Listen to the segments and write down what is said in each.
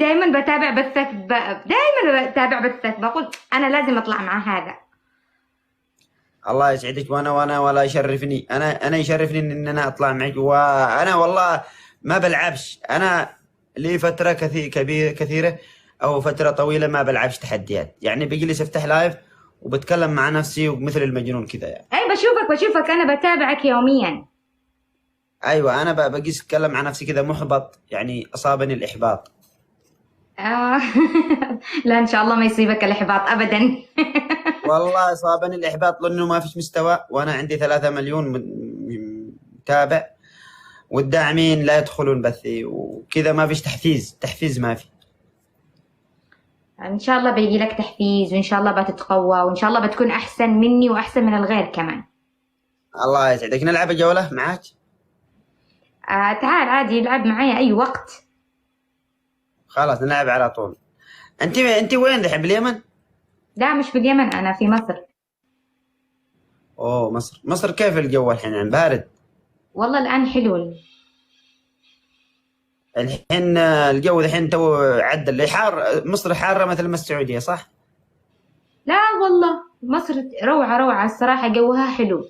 دائما بتابع بثك دائما بتابع بثك، بقول انا لازم اطلع مع هذا. الله يسعدك. وانا ولا يشرفني، انا يشرفني ان انا اطلع معك. وانا والله ما بلعبش، انا لي فتره كثيره او فتره طويله ما بلعبش تحديات، يعني بجلس افتح لايف وبتكلم مع نفسي ومثل المجنون كذا يعني. اي بشوفك انا بتابعك يوميا. ايوه انا بجلس اتكلم مع نفسي كذا محبط، يعني اصابني الاحباط. آه. لا ان شاء الله ما يصيبك الاحباط ابدا. والله اصابني الاحباط لانه ما فيش مستوى، وانا عندي 3 مليون متابع، والداعمين لا يدخلون بثي وكذا، ما فيش تحفيز ما في. ان شاء الله بيجي لك تحفيز، وان شاء الله بتتقوى، وان شاء الله بتكون احسن مني واحسن من الغير كمان. الله يسعدك. نلعب جولة معاك؟ تعال عادي العب معايا اي وقت. خلاص نلعب على طول. انت وين دحين، باليمن؟ لا مش باليمن، انا في مصر. اوه مصر كيف الجو الحين؟ يعني بارد؟ والله الان حلو. الحين الجو الحين تو عدل حار، مصر حارة مثل ما السعودية صح؟ لا والله مصر روعة الصراحة، جوها حلو.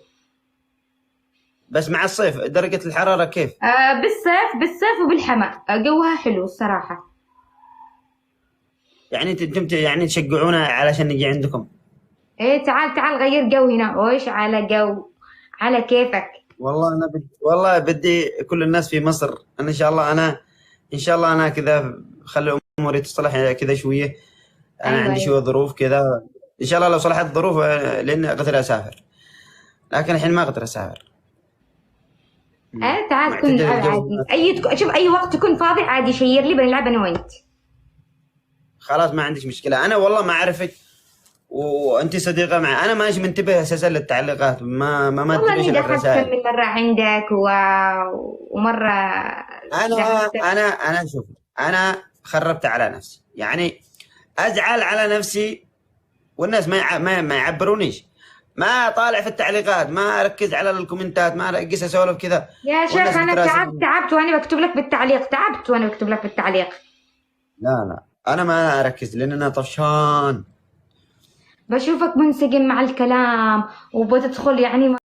بس مع الصيف درجة الحرارة كيف؟ بالصيف وبالحمى جوها حلو الصراحة. يعني انتم يعني تشجعونا علشان نجي عندكم؟ ايه تعال غير جو هنا، وإيش على جو على كيفك. والله بدي كل الناس في مصر. انا ان شاء الله انا كذا خلي اموري تصلح كذا شوية. انا ايوه عندي ايوه. شوية ظروف كذا، ان شاء الله لو صلحت الظروف لاني اقدر اسافر، لكن الحين ما اقدر اسافر. تعال كن معتدل نلعب الجو. عادي، شوف اي وقت تكون فاضي عادي شير لي بنلعب انا وانت. خلاص ما عندك مشكلة. انا والله ما اعرفك وانت صديقة معي، انا ماشي منتبه اساسا للتعليقات، ما والله انتبهش اني دخلت كم للرسائل. من مرة عندك ومرة انا دخلت. انا شوف، انا خربت على نفسي، يعني ازعل على نفسي والناس ما يعبرونيش، ما طالع في التعليقات، ما اركز على الكومنتات، ما اركز اسولف كذا يا شيخ والناس انا بتراسل. تعبت وانا بكتب لك بالتعليق، تعبت وانا بكتب لك بالتعليق. لا انا ما اركز لان انا طفشان. بشوفك منسجم مع الكلام وبتدخل يعني